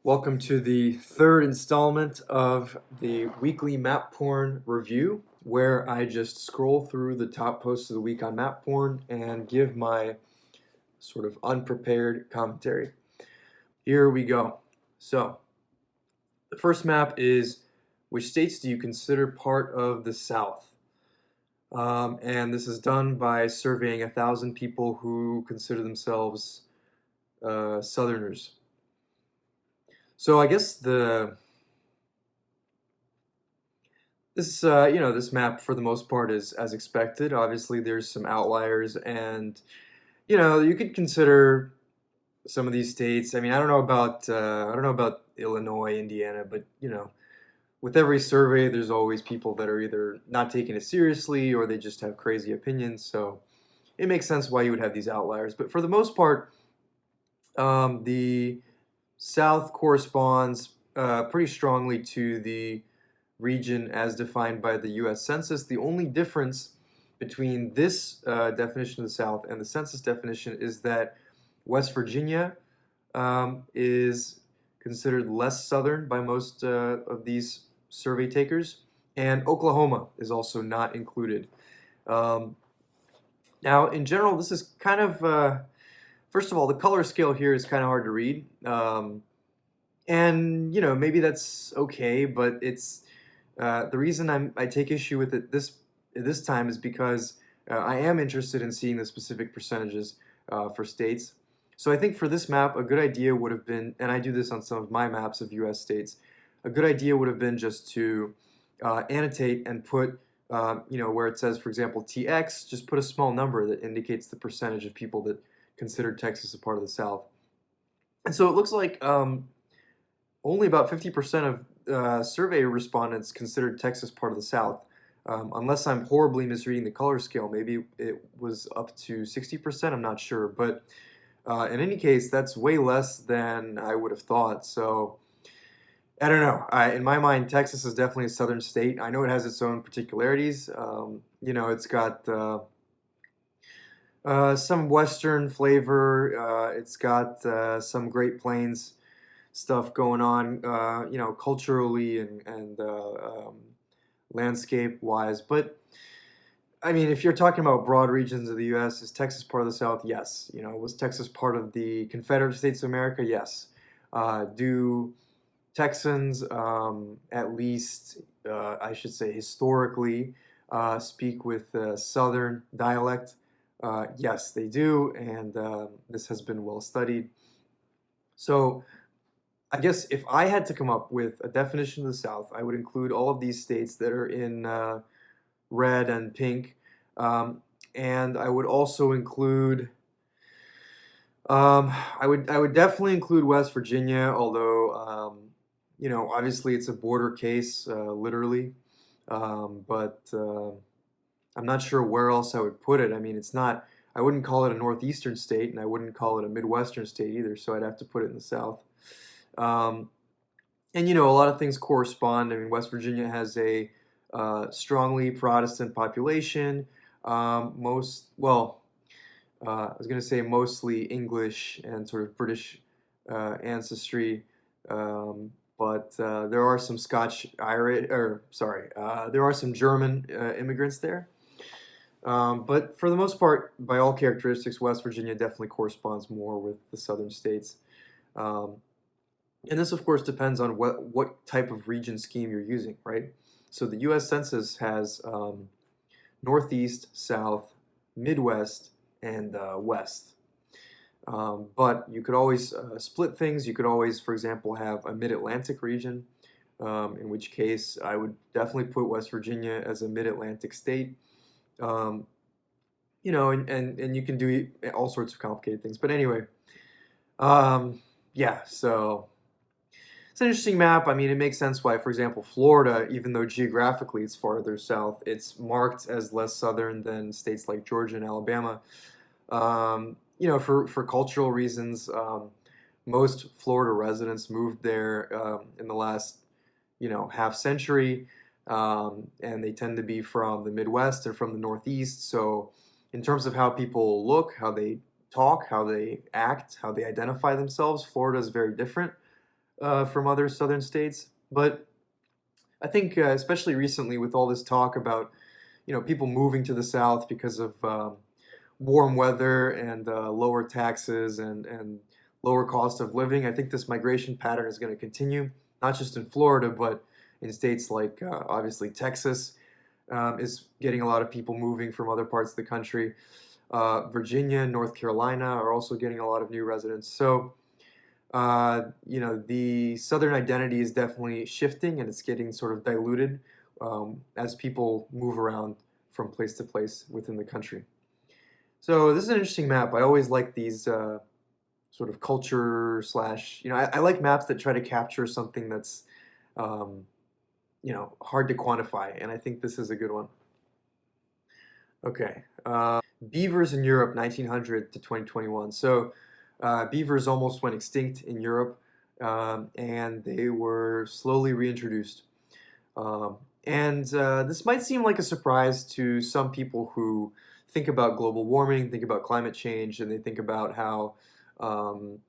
Welcome to the third installment of the weekly MapPorn review, where I just scroll through the top posts of the week on MapPorn and give my sort of unprepared commentary. Here we go. So, the first map is, which states do you consider part of the South? And this is done by surveying 1,000 people who consider themselves Southerners. So I guess this map for the most part is as expected. Obviously, there's some outliers, and you could consider some of these states. I mean, I don't know about Illinois, Indiana, but with every survey, there's always people that are either not taking it seriously or they just have crazy opinions. So it makes sense why you would have these outliers. But for the most part, the South corresponds pretty strongly to the region as defined by the U.S. Census. The only difference between this definition of the South and the census definition is that West Virginia is considered less southern by most of these survey takers, and Oklahoma is also not included. Um, Now, in general, this is kind of, first of all, the color scale here is kind of hard to read. And maybe that's okay, but it's the reason I take issue with it this time is because I am interested in seeing the specific percentages for states. So I think for this map, a good idea would have been, and I do this on some of my maps of U.S. states, a good idea would have been just to annotate and put, where it says, for example, TX, just put a small number that indicates the percentage of people that considered Texas a part of the South. And so it looks like only about 50% of survey respondents considered Texas part of the South. Unless I'm horribly misreading the color scale, maybe it was up to 60%, I'm not sure. But in any case, that's way less than I would have thought. So I don't know. In my mind, Texas is definitely a southern state. I know it has its own particularities. It's got some western flavor. It's got some Great Plains stuff going on, culturally and landscape-wise. But I mean, if you're talking about broad regions of the U.S., is Texas part of the South? Yes. Was Texas part of the Confederate States of America? Yes. Do Texans, at least I should say historically, speak with Southern dialect? Yes, they do, and this has been well studied. So I guess if I had to come up with a definition of the South, I would include all of these states that are in red and pink, and I would also include. I would definitely include West Virginia, although obviously it's a border case, literally. But I'm not sure where else I would put it. I mean, it's not. I wouldn't call it a northeastern state, and I wouldn't call it a midwestern state either. So I'd have to put it in the South. Um, and a lot of things correspond. I mean, West Virginia has a strongly Protestant population. I was going to say mostly English and sort of British ancestry, but there are some Scotch Irish, or sorry, there are some German immigrants there. But for the most part, by all characteristics, West Virginia definitely corresponds more with the southern states. Um, and this, of course, depends on what type of region scheme you're using, right? So the U.S. Census has Northeast, South, Midwest, and West. But you could always split things. You could always, for example, have a Mid-Atlantic region, in which case I would definitely put West Virginia as a Mid-Atlantic state. Um, and you can do all sorts of complicated things. But anyway, yeah, so it's an interesting map. I mean, it makes sense why, for example, Florida, even though geographically it's farther south, it's marked as less southern than states like Georgia and Alabama. For cultural reasons, most Florida residents moved there in the last, half century, and they tend to be from the Midwest and from the Northeast. So, in terms of how people look, how they talk, how they act, how they identify themselves, Florida is very different. from other southern states. But I think, especially recently, with all this talk about people moving to the South because of warm weather and lower taxes and lower cost of living, I think this migration pattern is going to continue, not just in Florida, but in states like obviously Texas is getting a lot of people moving from other parts of the country. Virginia, North Carolina are also getting a lot of new residents. So, the Southern identity is definitely shifting and it's getting sort of diluted as people move around from place to place within the country. So this is an interesting map. I always like these sort of culture slash, I like maps that try to capture something that's, um, hard to quantify, and I think this is a good one. Okay. Beavers in Europe, 1900 to 2021. So beavers almost went extinct in Europe, and they were slowly reintroduced. And this might seem like a surprise to some people who think about global warming, think about climate change, and they think about how, um,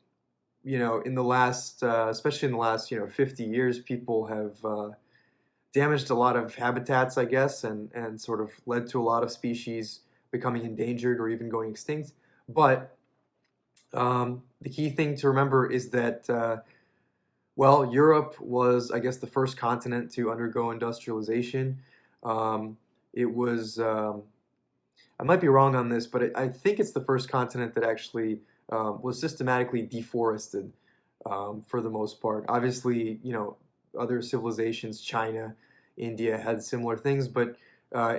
in the last, especially in the last, 50 years, people have damaged a lot of habitats, I guess, and sort of led to a lot of species becoming endangered or even going extinct. But the key thing to remember is that, well, Europe was, I guess, the first continent to undergo industrialization. It was, I might be wrong on this, but I think it's the first continent that actually was systematically deforested for the most part. Obviously, other civilizations, China, India, had similar things, but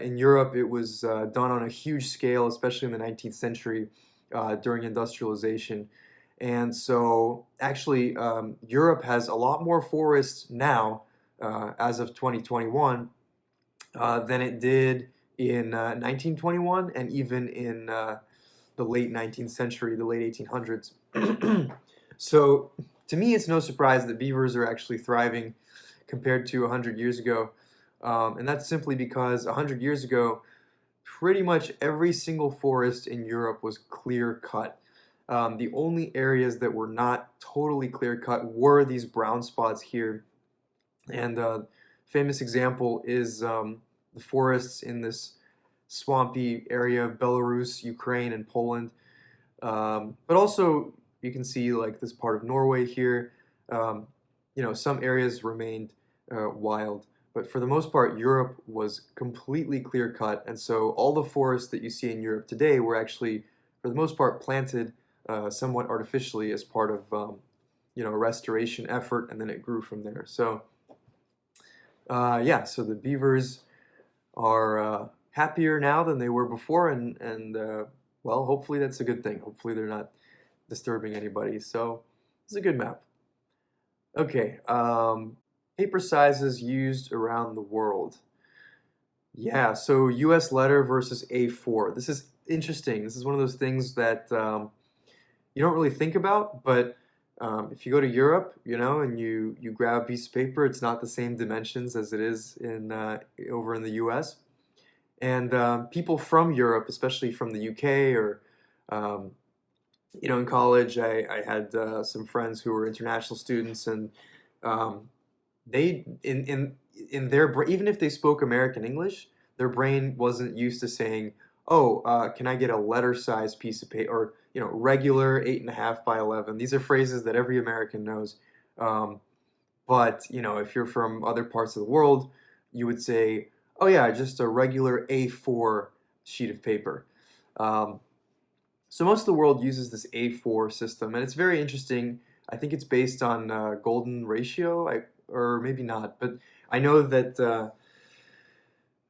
in Europe it was done on a huge scale, especially in the 19th century during industrialization. And so, actually, Europe has a lot more forests now, as of 2021, than it did in 1921 and even in the late 19th century, the late 1800s. So, to me, it's no surprise that beavers are actually thriving compared to 100 years ago. And that's simply because 100 years ago, pretty much every single forest in Europe was clear cut. The only areas that were not totally clear cut were these brown spots here. And famous example is the forests in this swampy area of Belarus, Ukraine, and Poland. But also, you can see like this part of Norway here. Some areas remained wild, but for the most part, Europe was completely clear cut, and so all the forests that you see in Europe today were actually, for the most part, planted somewhat artificially as part of a restoration effort, and then it grew from there. So yeah, so the beavers are happier now than they were before, and well, hopefully that's a good thing. Hopefully they're not disturbing anybody. So it's a good map. Okay, paper sizes used around the world. Yeah, so US letter versus A4. This is interesting. This is one of those things that you don't really think about, but if you go to Europe, and you grab a piece of paper, it's not the same dimensions as it is in over in the US. And people from Europe, especially from the UK or um, in college, I had some friends who were international students, and um, they in their even if they spoke American English, their brain wasn't used to saying, "Oh, can I get a letter size piece of paper?" Or regular 8.5 by 11. These are phrases that every American knows. Um, but if you're from other parts of the world, you would say, "Oh yeah, just a regular A4 sheet of paper." Um, so most of the world uses this A4 system, and it's very interesting. I think it's based on golden ratio, or maybe not, but I know that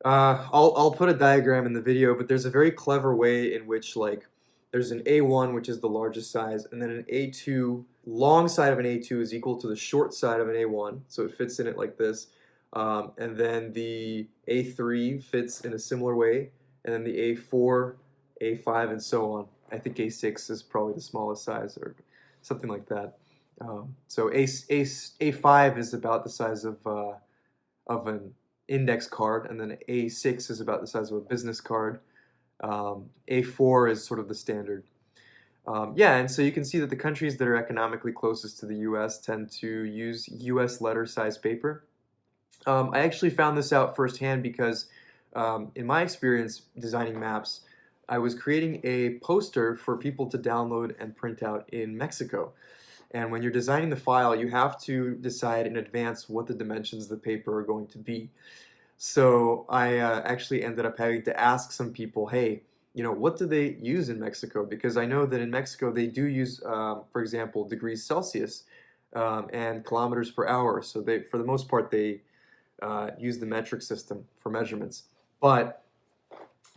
I'll put a diagram in the video. But there's a very clever way in which like there's an A1, which is the largest size, and then an A2. Long side of an A2 is equal to the short side of an A1, so it fits in it like this. And then the A3 fits in a similar way, and then the A4, A5, and so on. I think A6 is probably the smallest size, or something like that. So A5 is about the size of an index card, and then A6 is about the size of a business card. A4 is sort of the standard. Yeah, and so you can see that the countries that are economically closest to the U.S. tend to use U.S. letter size paper. I actually found this out firsthand because in my experience designing maps, I was creating a poster for people to download and print out in Mexico. And when you're designing the file, you have to decide in advance what the dimensions of the paper are going to be. So I actually ended up having to ask some people, hey, what do they use in Mexico? Because I know that in Mexico they do use, for example, degrees Celsius and kilometers per hour. So they, for the most part, they use the metric system for measurements. But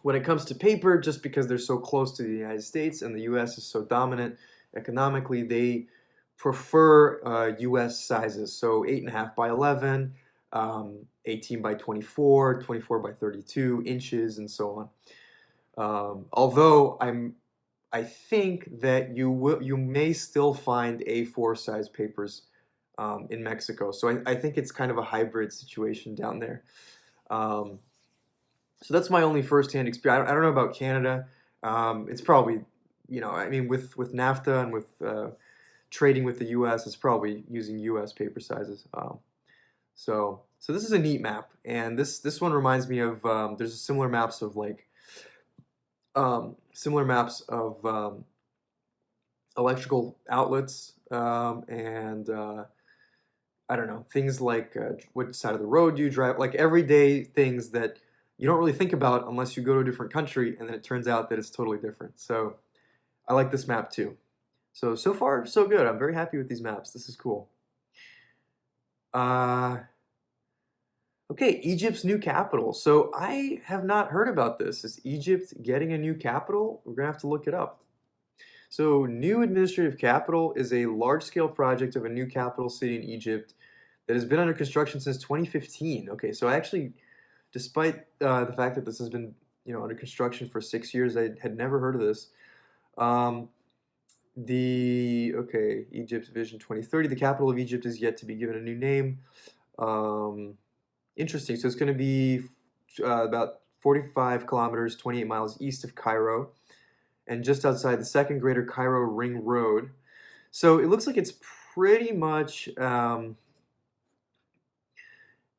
when it comes to paper, just because they're so close to the United States and the U.S. is so dominant economically, they prefer U.S. sizes. So 8.5 by 11, 18 by 24, 24 by 32 inches, and so on. Although I think that you may still find A4 size papers in Mexico. So I think it's kind of a hybrid situation down there. Um, so that's my only firsthand experience. I don't know about Canada. It's probably, I mean, with NAFTA and with trading with the U.S., it's probably using U.S. paper sizes. So this is a neat map, and this one reminds me of there's similar maps of like electrical outlets and I don't know, things like what side of the road you drive, like everyday things that you don't really think about unless you go to a different country, and then it turns out that it's totally different. So I like this map too. So far, so good. I'm very happy with these maps. This is cool. Uh, okay, Egypt's new capital. So I have not heard about this. Is Egypt getting a new capital? We're gonna have to look it up. So, new administrative capital is a large-scale project of a new capital city in Egypt that has been under construction since 2015. Okay, so actually, despite the fact that this has been, under construction for 6 years, I had never heard of this. Um, Egypt Vision 2030. The capital of Egypt is yet to be given a new name. Um, Interesting. So it's going to be about 45 kilometers, 28 miles east of Cairo, and just outside the second Greater Cairo Ring Road. So it looks like it's pretty much,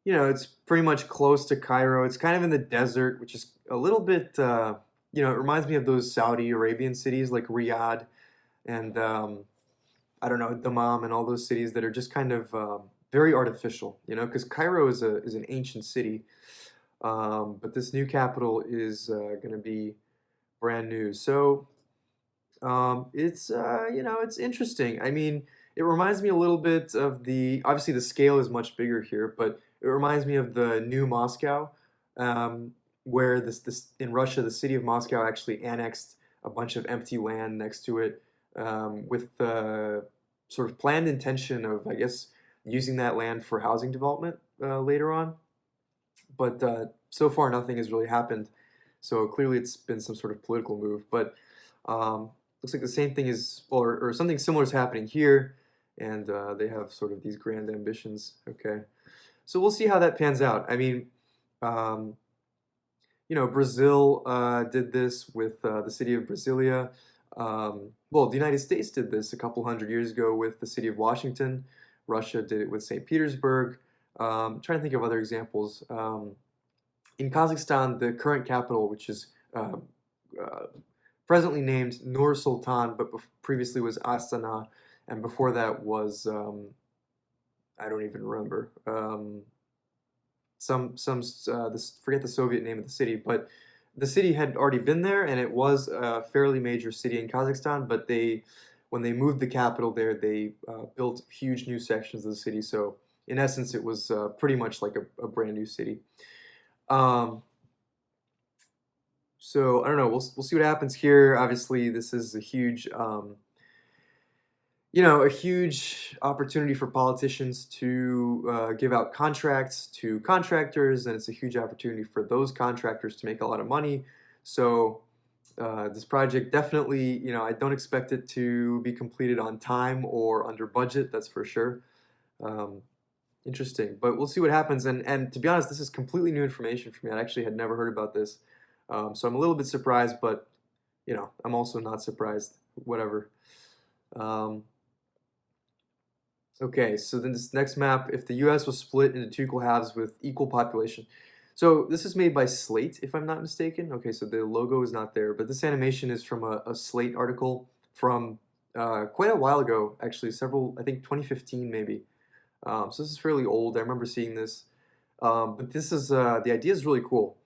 it's pretty much close to Cairo. It's kind of in the desert, which is a little bit, it reminds me of those Saudi Arabian cities like Riyadh and, I don't know, Dammam and all those cities that are just kind of very artificial, because Cairo is an ancient city. But this new capital is going to be brand new. So it's interesting. I mean, it reminds me a little bit of obviously the scale is much bigger here, but it reminds me of the new Moscow, um, where this in Russia, the city of Moscow actually annexed a bunch of empty land next to it, with the sort of planned intention of, I guess, using that land for housing development later on. But so far, nothing has really happened. So clearly, it's been some sort of political move. But looks like the same thing is, or something similar is happening here, and they have sort of these grand ambitions. Okay, so we'll see how that pans out. I mean, um, Brazil did this with the city of Brasilia. Well, the United States did this a couple hundred years ago with the city of Washington. Russia did it with St. Petersburg. Trying to think of other examples. In Kazakhstan, the current capital, which is uh, presently named Nur Sultan, but previously was Astana, and before that was I don't even remember. Forget the Soviet name of the city, but the city had already been there, and it was a fairly major city in Kazakhstan. But when they moved the capital there, they built huge new sections of the city. So in essence, it was pretty much like a brand new city. Um, so I don't know. We'll see what happens here. Obviously, this is a huge a huge opportunity for politicians to give out contracts to contractors, and it's a huge opportunity for those contractors to make a lot of money. So this project definitely, I don't expect it to be completed on time or under budget, that's for sure. Um, Interesting, but we'll see what happens. And to be honest, this is completely new information for me. I actually had never heard about this, so I'm a little bit surprised, but I'm also not surprised. whatever. Um, okay, so then this next map, if the U.S. was split into two equal halves with equal population. So this is made by Slate, if I'm not mistaken. Okay, so the logo is not there, but this animation is from a Slate article from quite a while ago, actually, I think 2015 maybe. So this is fairly old. I remember seeing this. But this is the idea is really cool.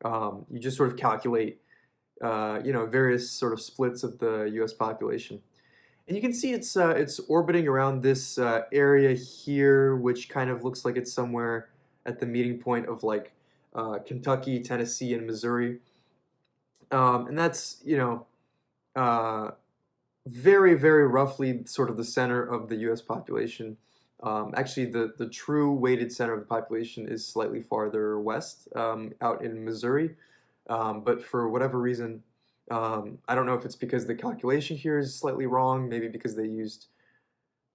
You just sort of calculate, various sort of splits of the U.S. population, and you can see it's orbiting around this area here, which kind of looks like it's somewhere at the meeting point of like Kentucky, Tennessee, and Missouri, and that's uh, very, very roughly sort of the center of the U.S. population. Actually, the true weighted center of the population is slightly farther west, out in Missouri. But for whatever reason, I don't know if it's because the calculation here is slightly wrong, maybe because they used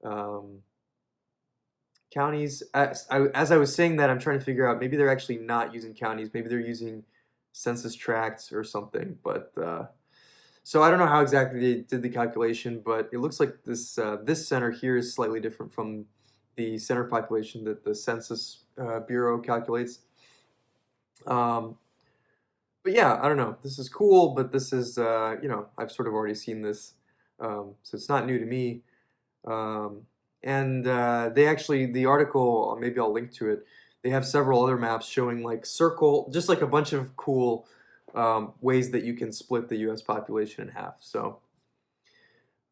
um, counties. As I was saying that, I'm trying to figure out maybe they're actually not using counties, maybe they're using census tracts or something. But so I don't know how exactly they did the calculation, but it looks like this center here is slightly different from the center population that the Census Bureau calculates. Um, but yeah, I don't know. This is cool, but this is I've sort of already seen this, so it's not new to me. Um, and they actually the article, maybe I'll link to it. They have several other maps showing like just like a bunch of cool ways that you can split the U.S. population in half.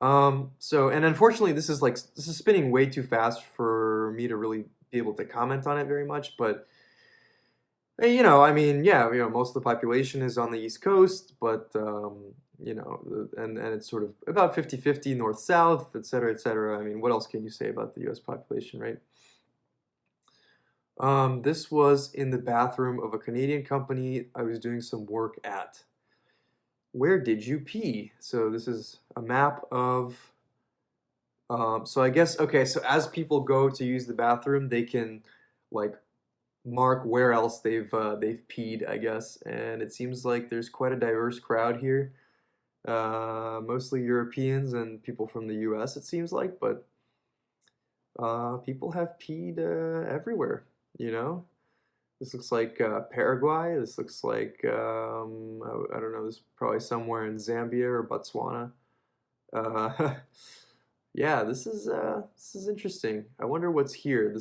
And unfortunately, this is spinning way too fast for me to really be able to comment on it very much. But I mean, yeah, most of the population is on the East Coast, but and it's sort of about 50-50 north-south, et cetera, et cetera. I mean, what else can you say about the U.S. population, right? This was in the bathroom of a Canadian company I was doing some work at. Where did you pee? So this is a map of. So I guess okay. So as people go to use the bathroom, they can like mark where else they've peed, I guess. And it seems like there's quite a diverse crowd here. Mostly Europeans and people from the U.S. It seems like, but people have peed everywhere. You know. This looks like Paraguay. This looks like I don't know. This is probably somewhere in Zambia or Botswana. Uh, yeah, this is interesting. I wonder what's here.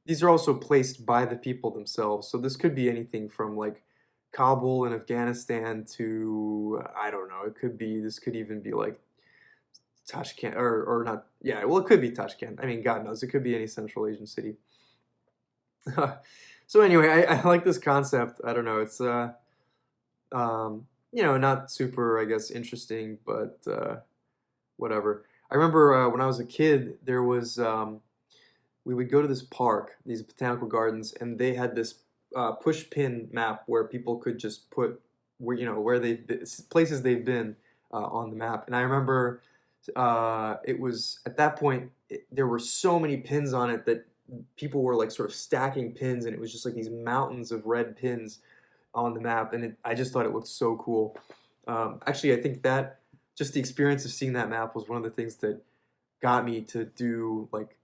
These are also placed by the people themselves, so this could be anything from like Kabul in Afghanistan to I don't know. This could even be like Tashkent or not. Yeah, well, it could be Tashkent. I mean, God knows, it could be any Central Asian city. So anyway, I like this concept. I don't know. It's not super, I guess, interesting, but whatever. I remember when I was a kid, there was we would go to this park, these botanical gardens, and they had this push pin map where people could just put where they've been, places they've been on the map. And I remember it was at that point there were so many pins on it that people were like sort of stacking pins, and it was just like these mountains of red pins on the map, and I just thought it looked so cool. Actually, I think that just the experience of seeing that map was one of the things that got me to do like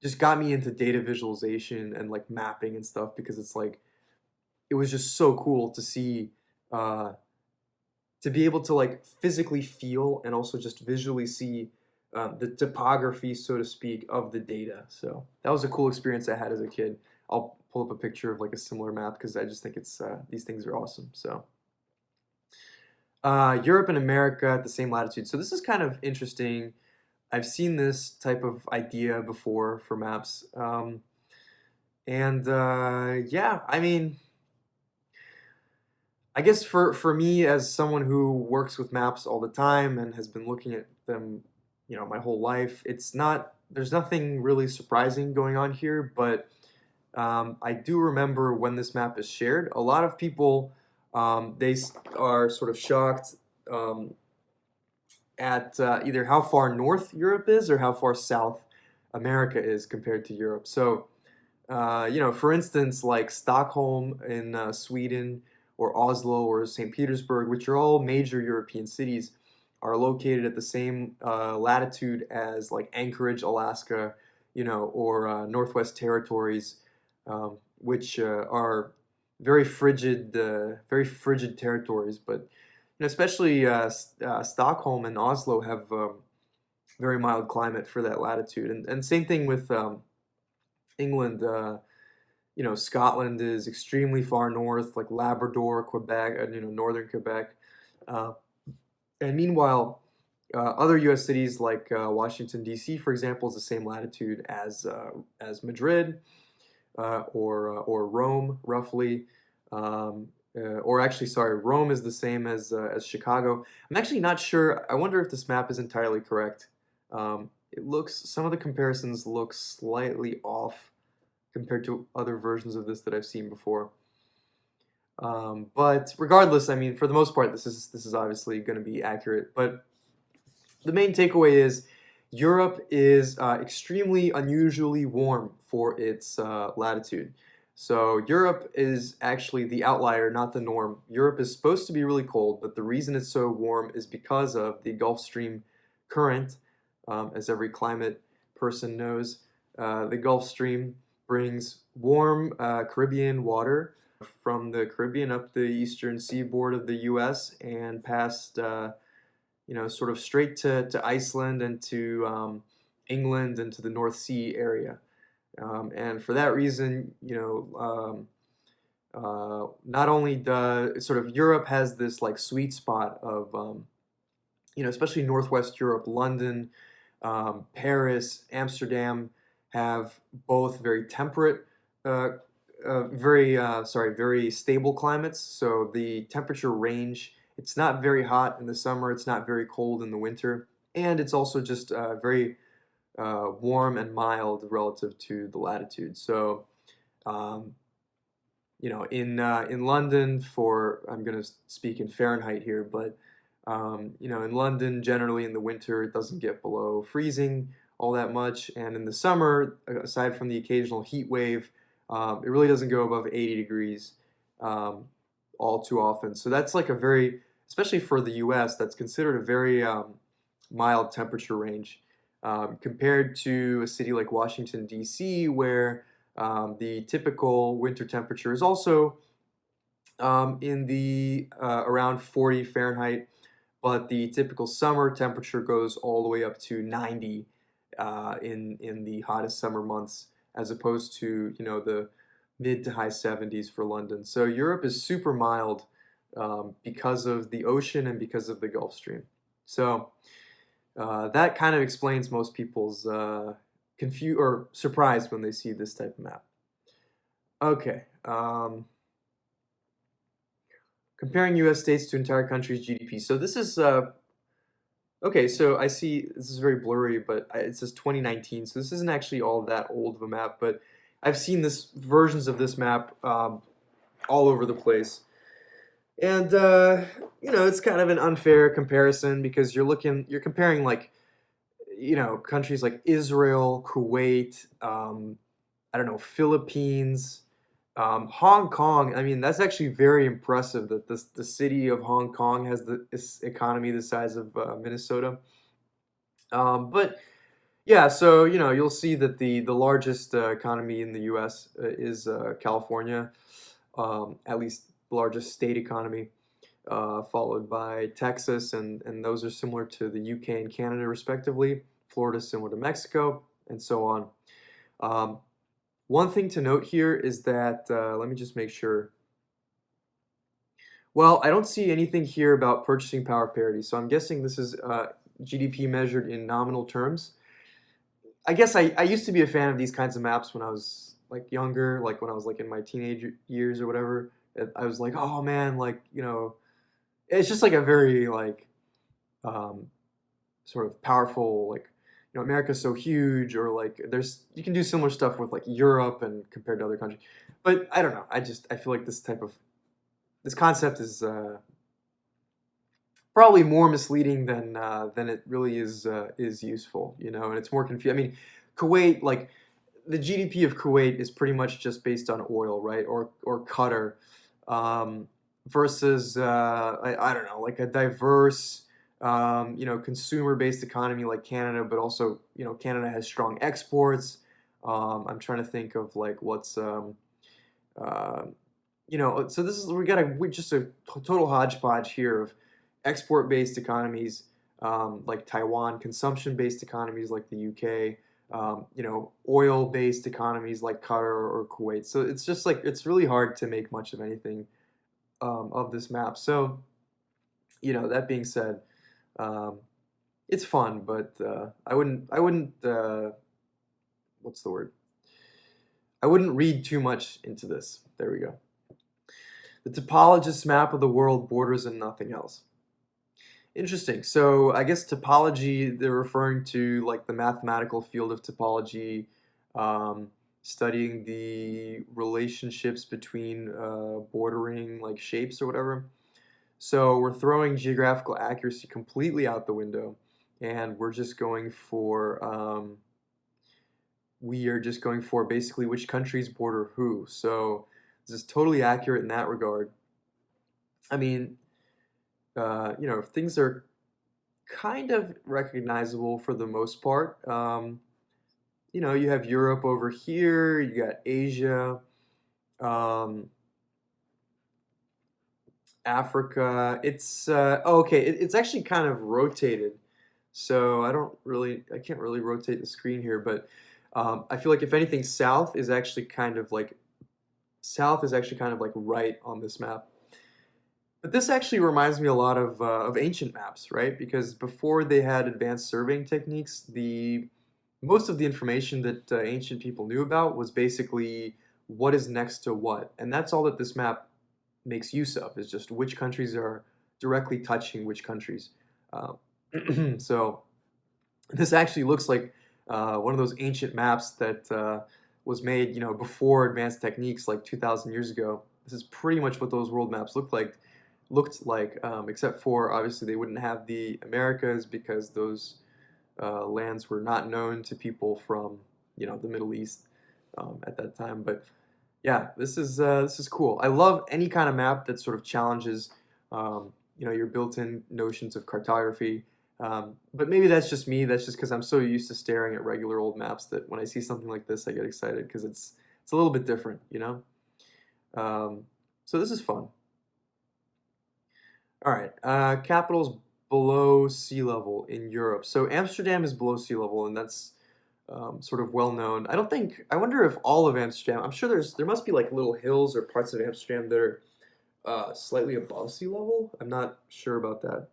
just got me into data visualization and like mapping and stuff because it's like it was just so cool to see uh, to be able to like physically feel and also just visually see the topography, so to speak, of the data. So that was a cool experience I had as a kid. I'll pull up a picture of like a similar map because I just think it's these things are awesome. So Europe and America at the same latitude. So this is kind of interesting. I've seen this type of idea before for maps. Yeah, I mean, I guess for me as someone who works with maps all the time and has been looking at them, my whole life, there's nothing really surprising going on here, but I do remember when this map is shared, a lot of people, are sort of shocked at either how far north Europe is or how far south America is compared to Europe. So, for instance, like Stockholm in Sweden or Oslo or St. Petersburg, which are all major European cities, are located at the same latitude as like Anchorage, Alaska, or Northwest Territories, which are very frigid territories. But especially Stockholm and Oslo have very mild climate for that latitude, and same thing with England. Scotland is extremely far north, like Labrador, Quebec, and northern Quebec. Uh, and meanwhile, other U.S. cities like Washington D.C., for example, is the same latitude as Madrid, or Rome, roughly. Or actually, sorry, Rome is the same as Chicago. I'm actually not sure. I wonder if this map is entirely correct. Some of the comparisons look slightly off compared to other versions of this that I've seen before. But regardless, I mean, for the most part, this is obviously going to be accurate. But the main takeaway is Europe is extremely unusually warm for its latitude. So Europe is actually the outlier, not the norm. Europe is supposed to be really cold, but the reason it's so warm is because of the Gulf Stream current. As every climate person knows, the Gulf Stream brings warm Caribbean water from the Caribbean up the eastern seaboard of the U.S. and past, sort of straight to Iceland and to England and to the North Sea area. And for that reason, not only does sort of Europe has this like sweet spot of, especially Northwest Europe, London, Paris, Amsterdam have both very temperate, very stable climates. So the temperature range, it's not very hot in the summer, it's not very cold in the winter, and it's also just very warm and mild relative to the latitude. So, in London, I'm going to speak in Fahrenheit here, but in London, generally in the winter, it doesn't get below freezing all that much, and in the summer, aside from the occasional heat wave, it really doesn't go above 80 degrees all too often. So that's like especially for the U.S., that's considered a very mild temperature range compared to a city like Washington, D.C., where the typical winter temperature is also in the around 40 Fahrenheit, but the typical summer temperature goes all the way up to 90 in the hottest summer months, as opposed to the mid to high 70s for London. So Europe is super mild because of the ocean and because of the Gulf Stream. So that kind of explains most people's surprise when they see this type of map. Okay. Comparing U.S. states to entire countries' GDP. So this is okay. So I see this is very blurry, but it says 2019. So this isn't actually all that old of a map, but I've seen versions of this map all over the place, and it's kind of an unfair comparison because you're comparing like countries like Israel, Kuwait, I don't know, Philippines. Hong Kong, I mean, that's actually very impressive that the city of Hong Kong has this economy the size of Minnesota. But yeah, so you'll see that the largest economy in the U.S. Is California, at least the largest state economy, followed by Texas, and those are similar to the UK and Canada respectively. Florida is similar to Mexico, and so on. One thing to note here is that, let me just make sure. Well, I don't see anything here about purchasing power parity, so I'm guessing this is GDP measured in nominal terms. I guess I used to be a fan of these kinds of maps when I was like younger, like when I was like in my teenage years or whatever. I was like, oh man, like, it's just like a very like sort of powerful, like, America's so huge, or like you can do similar stuff with like Europe and compared to other countries. But I don't know. I feel like this concept is probably more misleading than it really is useful, and it's more confusing. I mean, Kuwait, like the GDP of Kuwait is pretty much just based on oil, right? Or Qatar, versus I don't know, like a diverse consumer-based economy like Canada, but also, Canada has strong exports. I'm trying to think of like what's, uh, so this is we just a total hodgepodge here of export-based economies like Taiwan, consumption-based economies like the UK, oil-based economies like Qatar or Kuwait. So it's just like it's really hard to make much of anything of this map. So, that being said, um, it's fun, but I wouldn't, what's the word? I wouldn't read too much into this. There we go. The topologist's map of the world borders and nothing else. Interesting. So I guess topology, they're referring to like the mathematical field of topology, um, studying the relationships between bordering like shapes or whatever. So we're throwing geographical accuracy completely out the window, and we are just going for basically which countries border who. So this is totally accurate in that regard. I mean, things are kind of recognizable for the most part. You have Europe over here, you got Asia, um, Africa. It's actually kind of rotated. So I can't really rotate the screen here, but I feel like if anything, south is actually kind of like right on this map. But this actually reminds me a lot of ancient maps, right? Because before they had advanced surveying techniques, the most of the information that ancient people knew about was basically what is next to what, and that's all that this map makes use of is just which countries are directly touching which countries. Uh, so this actually looks like one of those ancient maps that was made, before advanced techniques like 2,000 years ago. This is pretty much what those world maps looked like, except for obviously they wouldn't have the Americas because those lands were not known to people from the Middle East at that time. But yeah, this is cool. I love any kind of map that sort of challenges your built-in notions of cartography. But maybe that's just me. That's just because I'm so used to staring at regular old maps that when I see something like this, I get excited because it's a little bit different. So this is fun. All right, capitals below sea level in Europe. So Amsterdam is below sea level, and that's sort of well known. I wonder if all of Amsterdam. I'm sure there must be like little hills or parts of Amsterdam that are slightly above sea level. I'm not sure about that.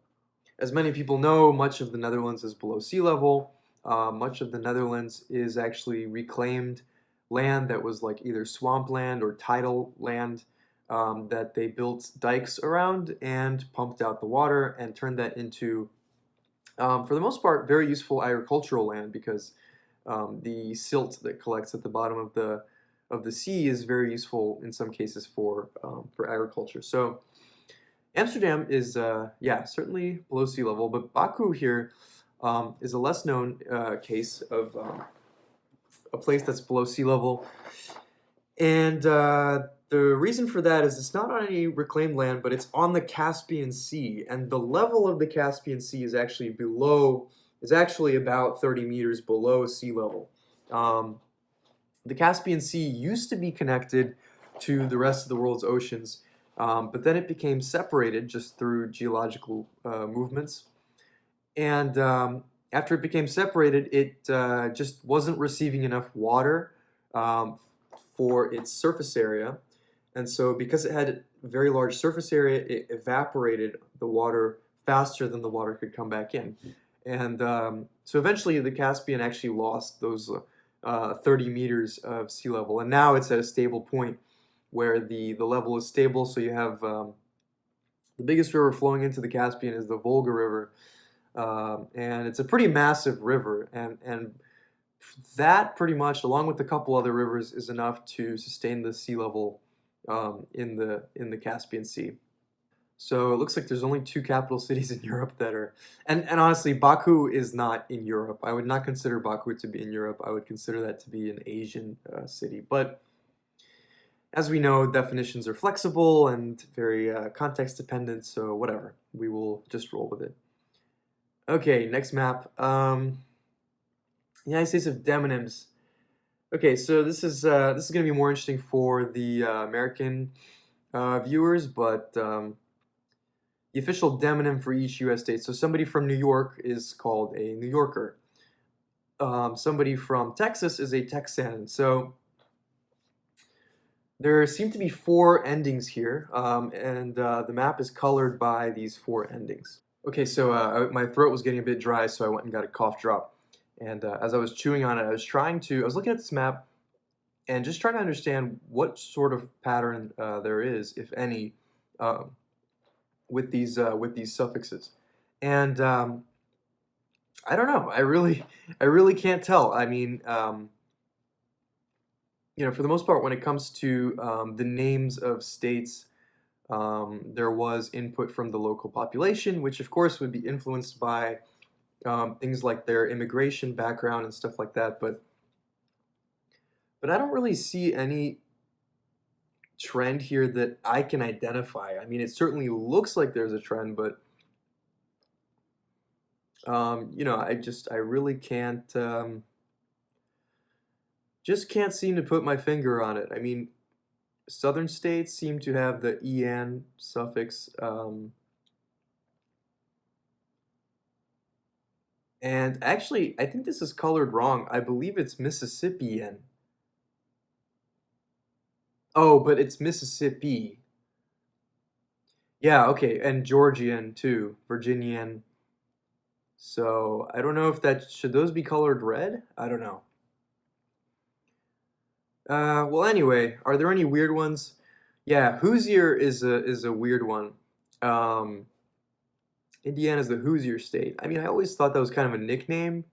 As many people know, much of the Netherlands is below sea level. Much of the Netherlands is actually reclaimed land that was like either swampland or tidal land that they built dikes around and pumped out the water and turned that into, for the most part, very useful agricultural land because the silt that collects at the bottom of the sea is very useful in some cases for agriculture. So Amsterdam is certainly below sea level, but Baku here is a less known case of a place that's below sea level, and the reason for that is it's not on any reclaimed land, but it's on the Caspian Sea, and the level of the Caspian Sea is actually about 30 meters below sea level. Um, the Caspian Sea used to be connected to the rest of the world's oceans, but then it became separated just through geological movements. And after it became separated, it just wasn't receiving enough water um, for its surface area. And so, because it had a very large surface area, it evaporated the water faster than the water could come back in. And so, eventually, the Caspian actually lost those 30 meters of sea level. And now it's at a stable point where the level is stable. So, you have the biggest river flowing into the Caspian is the Volga River. And it's a pretty massive river. And that pretty much, along with a couple other rivers, is enough to sustain the sea level in the Caspian Sea. So it looks like there's only two capital cities in Europe that are, and honestly, Baku is not in Europe. I would not consider Baku to be in Europe. I would consider that to be an Asian city. But as we know, definitions are flexible and very context dependent. So whatever, we will just roll with it. Okay, next map. United States of Demonyms. Okay, so this is going to be more interesting for the American viewers, but the official demonym for each U.S. state. So somebody from New York is called a New Yorker. Somebody from Texas is a Texan. So there seem to be four endings here, and the map is colored by these four endings. Okay, so my throat was getting a bit dry, so I went and got a cough drop. And as I was chewing on it, I was looking at this map and just trying to understand what sort of pattern there is, if any, um, with these suffixes. And I don't know. I really can't tell. I mean, for the most part, when it comes to the names of states, there was input from the local population, which of course would be influenced by things like their immigration background and stuff like that. But I don't really see any trend here that I can identify. I mean, it certainly looks like there's a trend, but I really can't just can't seem to put my finger on it. I mean, southern states seem to have the en suffix, and actually, I think this is colored wrong. I believe it's Mississippian. Oh, but it's Mississippi. Yeah, okay, and Georgian too, Virginian. So I don't know if that should those be colored red? I don't know. Well, anyway, are there any weird ones? Yeah, Hoosier is a weird one. Um, Indiana's the Hoosier state. I mean, I always thought that was kind of a nickname.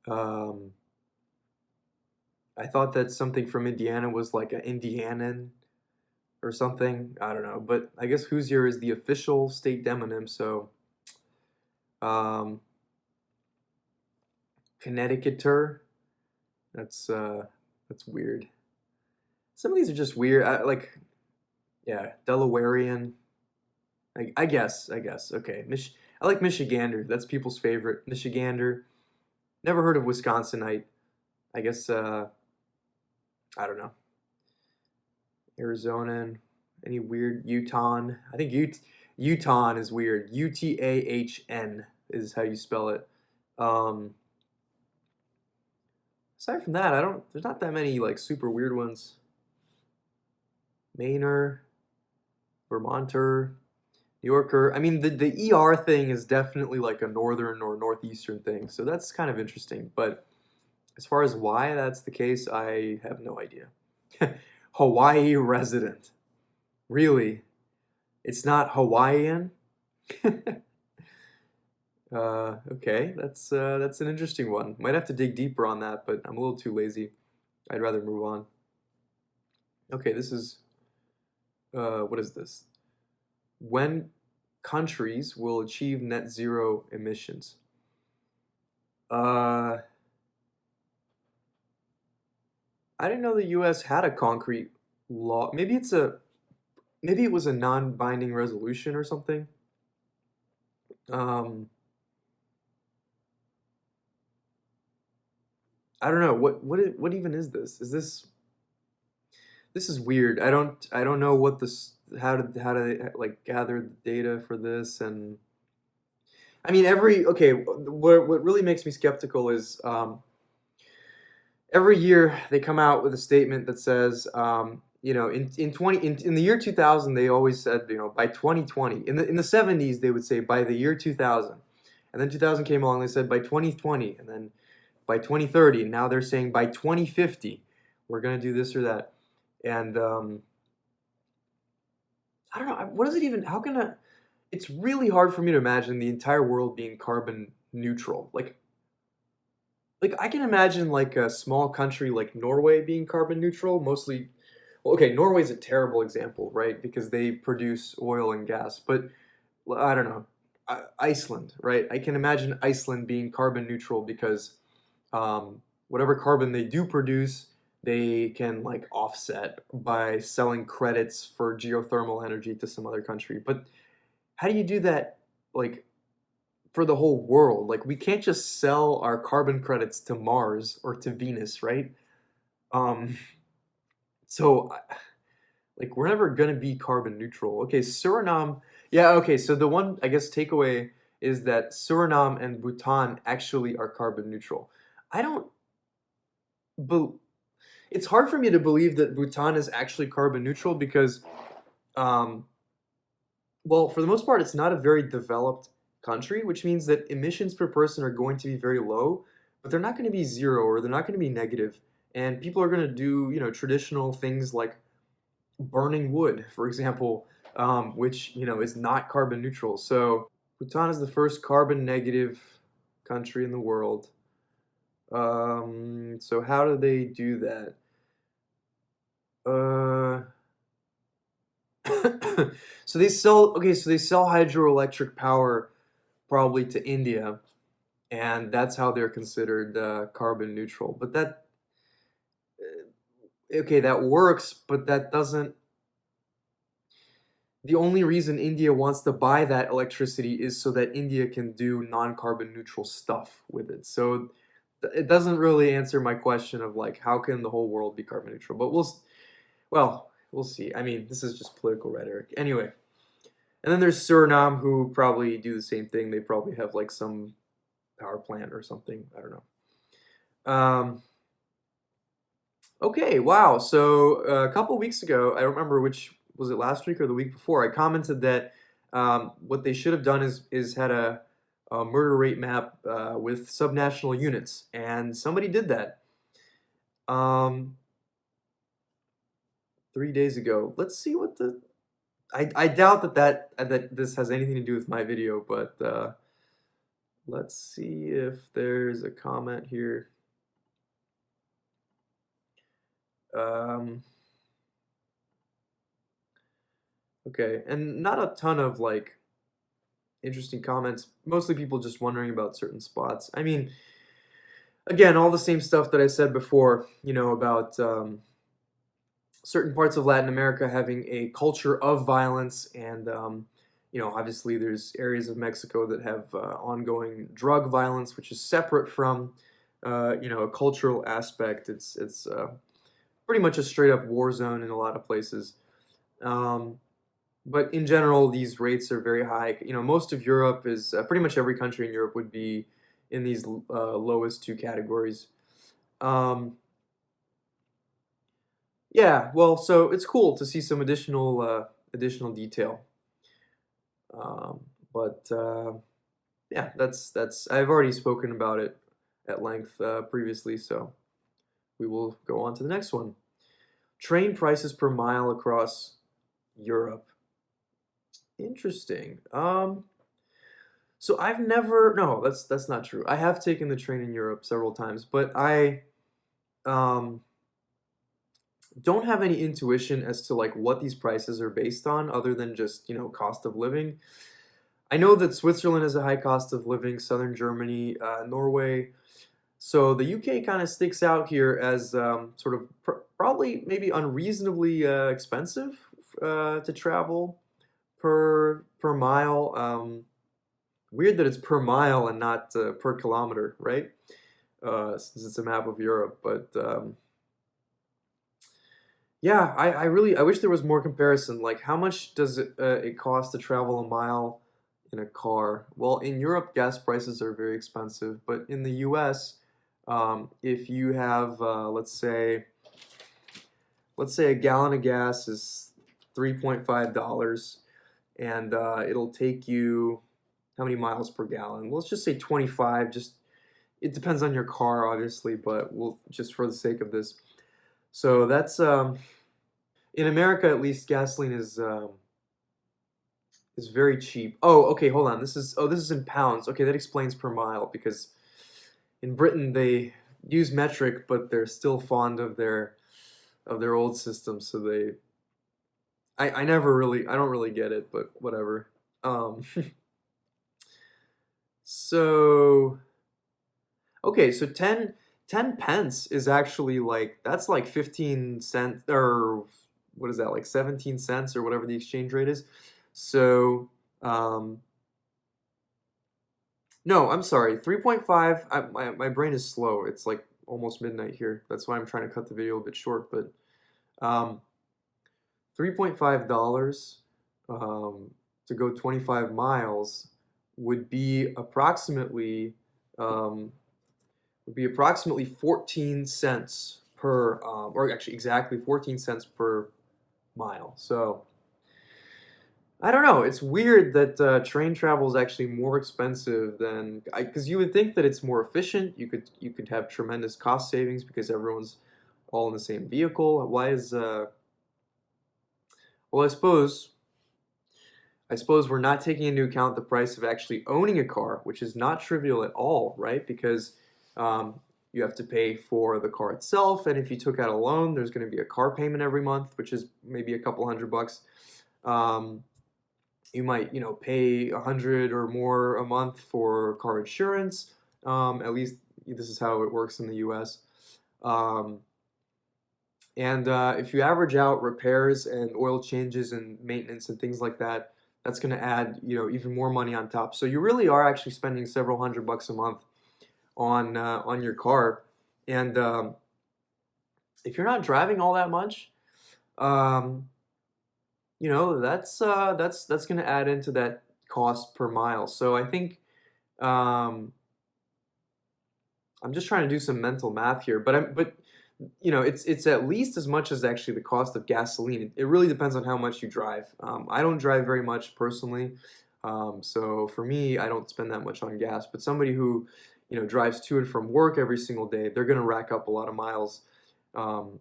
Um, I thought that something from Indiana was like an Indianan or something. I don't know, but I guess Hoosier is the official state demonym. So, um, Connecticuter. That's that's weird. Some of these are just weird. Yeah, Delawarean. I guess. I guess. Okay. I like Michigander. That's people's favorite. Michigander. Never heard of Wisconsinite. I guess. I don't know. Arizonan. Any weird Utah? I think Utah is weird. Utahn is how you spell it. Um, Aside from that, I don't. There's not that many like super weird ones. Mainer, Vermonter. New Yorker. I mean, the ER thing is definitely like a northern or northeastern thing, so that's kind of interesting. But as far as why that's the case, I have no idea. Hawaii resident. Really? It's not Hawaiian? Okay, that's an interesting one. Might have to dig deeper on that, but I'm a little too lazy. I'd rather move on. Okay, this is what is this? When countries will achieve net zero emissions? Uh, I didn't know the U.S. had a concrete law. Maybe it was a non-binding resolution or something. Um, I don't know what even is this? This is weird. I don't know what this how to like gather the data for this. And I mean what really makes me skeptical is every year they come out with a statement that says, in the year 2000 they always said, by 2020. In the 70s they would say by the year 2000, and then 2000 came along, they said by 2020, and then by 2030, and now they're saying by 2050 we're going to do this or that. And I don't know, what is it even, how can I, it's really hard for me to imagine the entire world being carbon neutral. Like I can imagine like a small country like Norway being carbon neutral, mostly. Well, okay, Norway's a terrible example, right? Because they produce oil and gas. But I don't know, Iceland, right? I can imagine Iceland being carbon neutral because whatever carbon they do produce, they can like offset by selling credits for geothermal energy to some other country. But how do you do that? Like for the whole world. Like we can't just sell our carbon credits to Mars or to Venus, right? Um, so like we're never gonna be carbon neutral. Okay, Suriname. Yeah, okay. So the one I guess takeaway is that Suriname and Bhutan actually are carbon neutral. I don't. But it's hard for me to believe that Bhutan is actually carbon neutral because, um, well, for the most part, it's not a very developed country, which means that emissions per person are going to be very low, but they're not going to be zero or they're not going to be negative. And people are going to do, traditional things like burning wood, for example, which, is not carbon neutral. So Bhutan is the first carbon negative country in the world. So how do they do that? Uh, so they sell hydroelectric power probably to India, and that's how they're considered carbon neutral. But okay, that works, but that doesn't. The only reason India wants to buy that electricity is so that India can do non-carbon neutral stuff with it. So it doesn't really answer my question of like how can the whole world be carbon neutral. But we'll see. I mean, this is just political rhetoric. Anyway, and then there's Suriname who probably do the same thing. They probably have like some power plant or something. I don't know. Okay, wow. So a couple weeks ago, I don't remember which was it last week or the week before. I commented that what they should have done is had a murder rate map with subnational units, and somebody did that 3 days ago. Let's see what the. I doubt that this has anything to do with my video, but let's see if there's a comment here. Okay, and not a ton of like interesting comments. Mostly people just wondering about certain spots. I mean, again, all the same stuff that I said before, about certain parts of Latin America having a culture of violence, and obviously there's areas of Mexico that have ongoing drug violence, which is separate from, a cultural aspect. It's pretty much a straight up war zone in a lot of places. But in general, these rates are very high. Most of Europe is pretty much every country in Europe would be in these lowest two categories. Yeah, well, so it's cool to see some additional detail. Um, but yeah, that's I've already spoken about it at length previously, so we will go on to the next one. Train prices per mile across Europe. Interesting. So I've never, no, that's not true. I have taken the train in Europe several times, but I um, don't have any intuition as to like what these prices are based on, other than just cost of living. I know that Switzerland has a high cost of living, southern Germany, Norway. So the UK kind of sticks out here as sort of probably maybe unreasonably expensive to travel per mile. Weird that it's per mile and not per kilometer, right? Since it's a map of Europe, but yeah, I wish there was more comparison. Like, how much does it cost to travel a mile in a car? Well, in Europe, gas prices are very expensive, but in the U.S., if you have, let's say a gallon of gas is $3.5, and it'll take you how many miles per gallon? Well, let's just say 25. Just it depends on your car, obviously, but we'll just for the sake of this. So that's in America at least, gasoline is very cheap. Oh, okay, hold on. This is in pounds. Okay, that explains per mile because in Britain they use metric, but they're still fond of their old system. So I don't really get it, but whatever. Um, so okay, so 10 pence is actually like that's like 15 cents or what is that like 17 cents or whatever the exchange rate is. So No, I'm sorry. 3.5. My brain is slow. It's like almost midnight here. That's why I'm trying to cut the video a bit short. But um, $3.5 um, to go 25 miles would be approximately um, 14 cents per, or actually exactly 14 cents per mile. So I don't know. It's weird that train travel is actually more expensive than, because you would think that it's more efficient. You could have tremendous cost savings because everyone's all in the same vehicle. Why is well, I suppose we're not taking into account the price of actually owning a car, which is not trivial at all, right? Because um, you have to pay for the car itself, and if you took out a loan, there's going to be a car payment every month, which is maybe a couple $100. Um, you might, pay 100 or more a month for car insurance. At least this is how it works in the U.S. Um, and if you average out repairs and oil changes and maintenance and things like that, that's going to add, even more money on top. So you really are actually spending several $100 a month on your car. And if you're not driving all that much, um, that's going to add into that cost per mile. So I think um, I'm just trying to do some mental math here, but it's at least as much as actually the cost of gasoline. It really depends on how much you drive. I don't drive very much personally, so for me, I don't spend that much on gas. But somebody who, drives to and from work every single day, they're going to rack up a lot of miles. Um,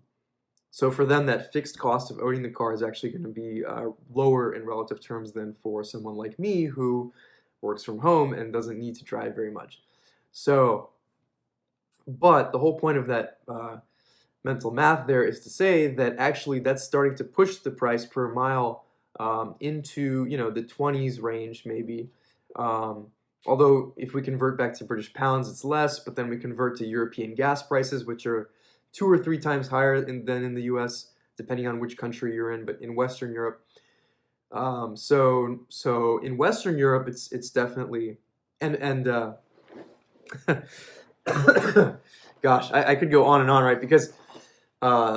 so for them, that fixed cost of owning the car is actually going to be lower in relative terms than for someone like me who works from home and doesn't need to drive very much. So, but the whole point of that mental math there is to say that actually that's starting to push the price per mile into the 20s range maybe. Um, Although if we convert back to British pounds, it's less, but then we convert to European gas prices, which are 2 or 3 times higher than in the U.S., depending on which country you're in. But in Western Europe, so in Western Europe, it's definitely and gosh, I could go on and on, right? Because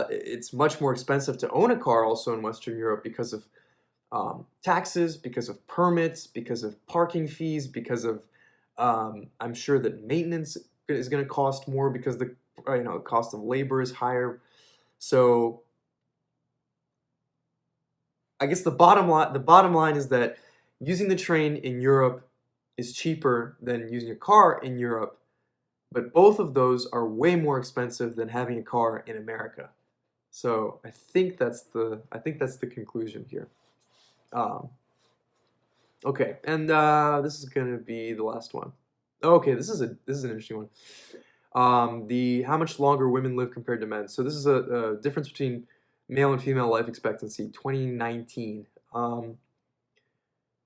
it's much more expensive to own a car also in Western Europe because of taxes, because of permits, because of parking fees, because of I'm sure that maintenance is going to cost more because the cost of labor is higher. So I guess the bottom line is that using the train in Europe is cheaper than using a car in Europe, but both of those are way more expensive than having a car in America. So I think that's the conclusion here. Um, okay, and this is gonna be the last one. Okay, this is an interesting one. The how much longer women live compared to men. So this is a difference between male and female life expectancy, 2019.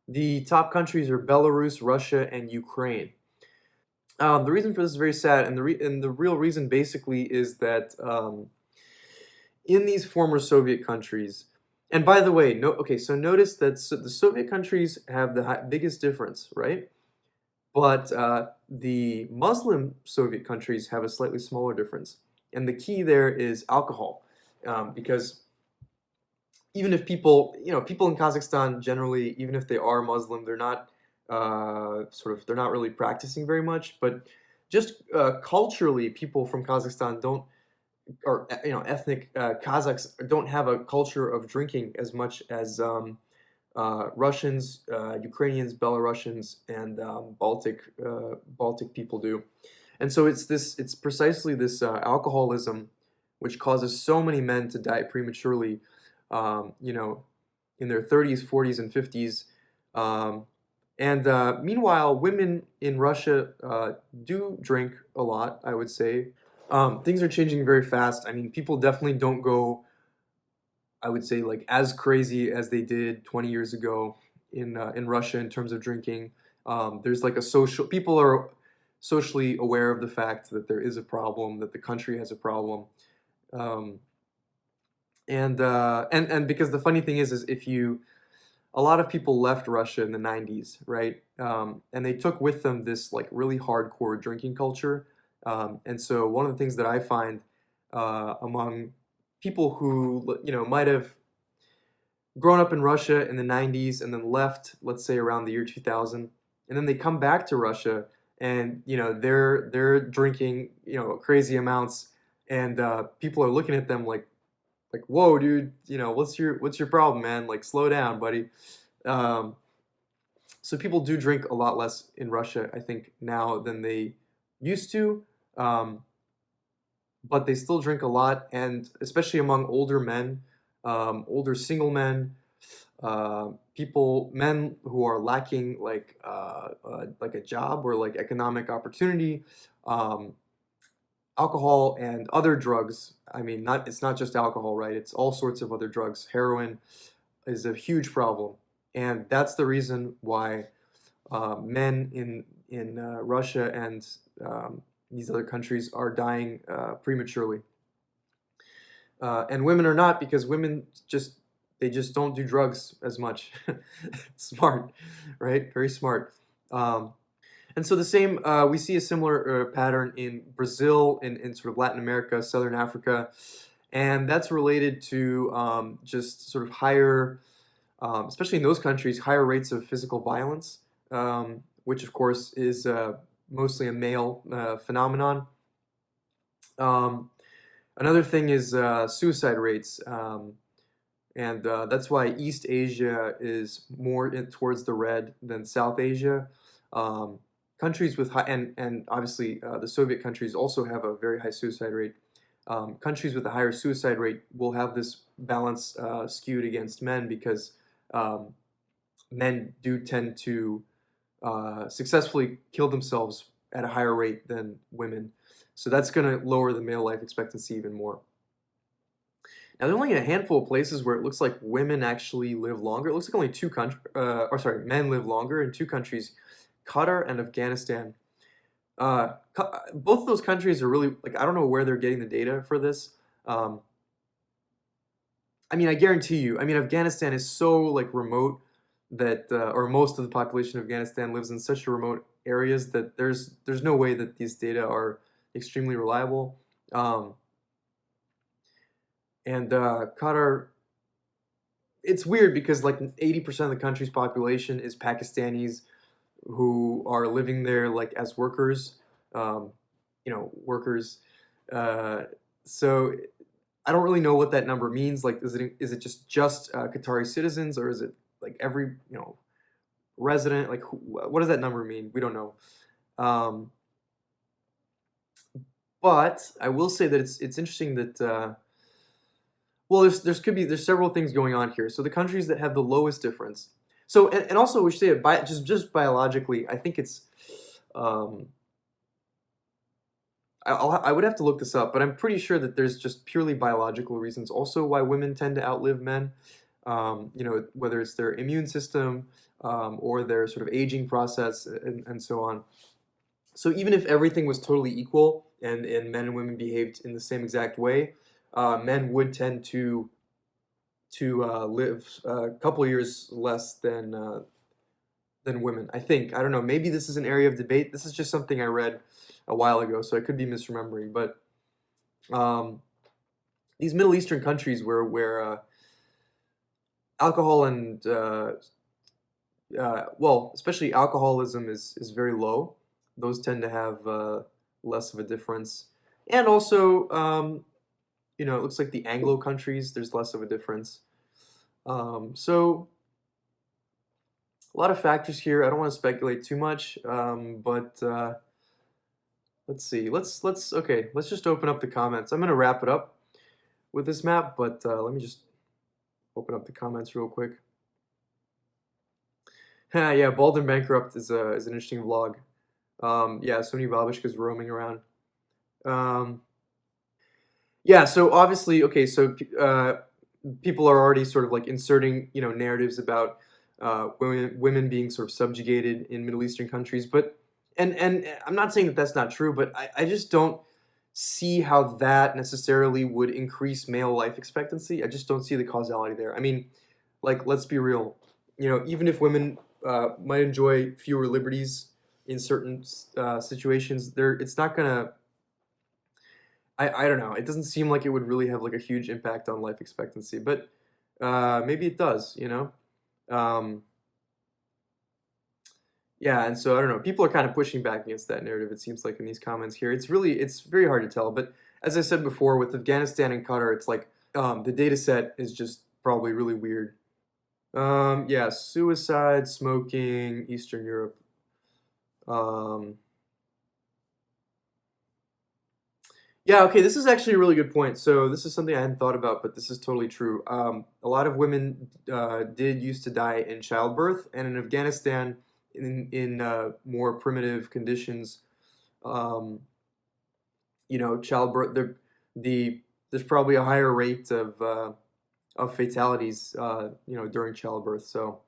The top countries are Belarus, Russia, and Ukraine. The reason for this is very sad, and the real reason basically is that in these former Soviet countries, and by the way, no, okay, so notice that the Soviet countries have the biggest difference, right? But the Muslim Soviet countries have a slightly smaller difference. And the key there is alcohol, because even if people in Kazakhstan generally, even if they are Muslim, they're not they're not really practicing very much. But just culturally, people from Kazakhstan don't, or ethnic Kazakhs don't have a culture of drinking as much as Russians, Ukrainians, Belarusians, and Baltic people do. And so it's precisely this alcoholism which causes so many men to die prematurely, um, you know, in their 30s, 40s, and 50s. Um, and meanwhile, women in Russia do drink a lot, I would say. Things are changing very fast. I mean, people definitely don't go, I would say, like as crazy as they did 20 years ago in Russia in terms of drinking. There's like a social people are socially aware of the fact that there is a problem, that the country has a problem, um, and because the funny thing is if you a lot of people left Russia in the 90s, right? And they took with them this like really hardcore drinking culture. And so one of the things that I find among people who might have grown up in Russia in the 90s and then left, let's say around the year 2000, and then they come back to Russia and they're drinking crazy amounts, and people are looking at them like whoa, dude, what's your problem, man? Like slow down, buddy. Um, so people do drink a lot less in Russia, I think, now than they used to. Um, but they still drink a lot, and especially among older men, older single men, men who are lacking like a job or like economic opportunity, um, alcohol and other drugs. I mean, not it's not just alcohol, right? It's all sorts of other drugs. Heroin is a huge problem, and that's the reason why men in Russia and these other countries are dying prematurely, and women are not, because women just don't do drugs as much. Smart, right? Very smart. And so the same, we see a similar pattern in Brazil, in sort of Latin America, Southern Africa, and that's related to just sort of higher, especially in those countries, higher rates of physical violence, which of course is mostly a male phenomenon. Um, Another thing is suicide rates, and that's why East Asia is more towards the red than South Asia. Um, Countries with high, and obviously the Soviet countries also have a very high suicide rate. Countries with a higher suicide rate will have this balance skewed against men, because um, men do tend to successfully kill themselves at a higher rate than women. So that's going to lower the male life expectancy even more. Now, there's only a handful of places where it looks like women actually live longer. It looks like only two countries, or sorry, men live longer in two countries, Qatar and Afghanistan. Both of those countries are really, like, I don't know where they're getting the data for this. Um, I mean, I guarantee you, I mean, Afghanistan is so like remote that, or most of the population of Afghanistan lives in such remote areas that there's no way that these data are extremely reliable. Um, and Qatar, it's weird because like 80% of the country's population is Pakistanis who are living there like as workers, um, workers. Uh, so I don't really know what that number means. Like, is it just Qatari citizens, or is it like every resident? Like, what does that number mean? We don't know. Um, but I will say that it's interesting that well, there's several things going on here. So the countries that have the lowest difference. So and also we should say it just biologically. I think it's um, I would have to look this up, but I'm pretty sure that there's just purely biological reasons also why women tend to outlive men. Whether it's their immune system, or their sort of aging process, and so on. So even if everything was totally equal, and men and women behaved in the same exact way, men would tend to live a couple years less than women. I think. I don't know. Maybe this is an area of debate. This is just something I read a while ago, so I could be misremembering. But um, these Middle Eastern countries where alcohol and well, especially alcoholism is very low. Those tend to have less of a difference, and also it looks like the Anglo countries, there's less of a difference. So a lot of factors here. I don't want to speculate too much, but let's see. Let's just open up the comments. I'm gonna wrap it up with this map, but let me just open up the comments real quick. Yeah, Bald and Bankrupt is an interesting vlog. Yeah, so many babushkas roaming around. Yeah, so obviously, okay, so people are already sort of like inserting, narratives about women being sort of subjugated in Middle Eastern countries, but and I'm not saying that that's not true, but I just don't see how that necessarily would increase male life expectancy. I just don't see the causality there. I mean, like, let's be real. even if women might enjoy fewer liberties in certain situations, it's not gonna. I don't know. It doesn't seem like it would really have like a huge impact on life expectancy, but maybe it does. Um, yeah, and so I don't know. People are kind of pushing back against that narrative. It seems like in these comments here, it's very hard to tell. But as I said before, with Afghanistan and Qatar, it's like the data set is just probably really weird. Yeah, suicide, smoking, Eastern Europe. Um, yeah, okay, this is actually a really good point. So this is something I hadn't thought about, but this is totally true. A lot of women did used to die in childbirth, and in Afghanistan, in more primitive conditions, um, childbirth, there's probably a higher rate of fatalities, during childbirth. So,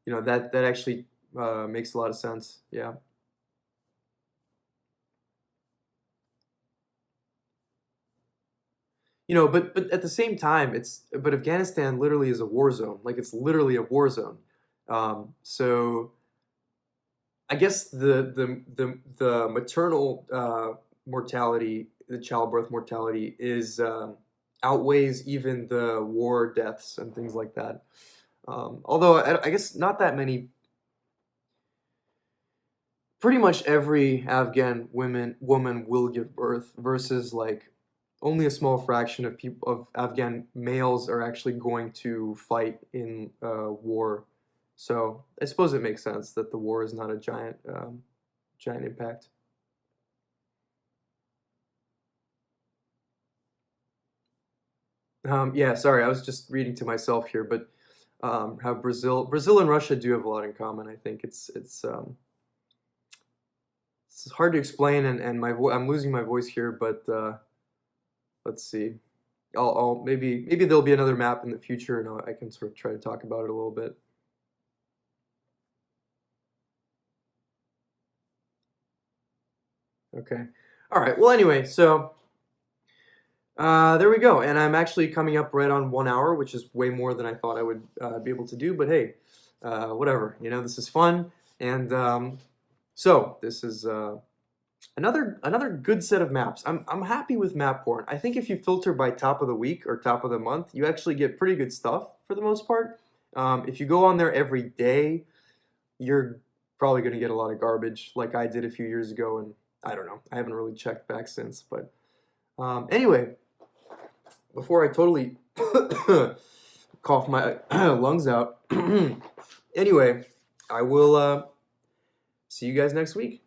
that actually makes a lot of sense. Yeah. But at the same time, but Afghanistan literally is a war zone. Like it's literally a war zone. So I guess the maternal mortality, the childbirth mortality is outweighs even the war deaths and things like that. Although I guess not that many. Pretty much every Afghan woman will give birth versus like only a small fraction of people of Afghan males are actually going to fight in war. So I suppose it makes sense that the war is not a giant impact. Yeah, sorry, I was just reading to myself here, but how Brazil and Russia do have a lot in common. I think it's hard to explain, and I'm losing my voice here, but let's see. I'll maybe there'll be another map in the future, and I can sort of try to talk about it a little bit. Okay. All right. Well, anyway, so there we go. And I'm actually coming up right on 1 hour, which is way more than I thought I would be able to do. But hey, whatever. This is fun, and so this is another good set of maps. I'm happy with MapPorn. I think if you filter by top of the week or top of the month, you actually get pretty good stuff for the most part. If you go on there every day, you're probably going to get a lot of garbage, like I did a few years ago, and I don't know. I haven't really checked back since, but anyway, before I totally cough my lungs out, anyway, I will see you guys next week.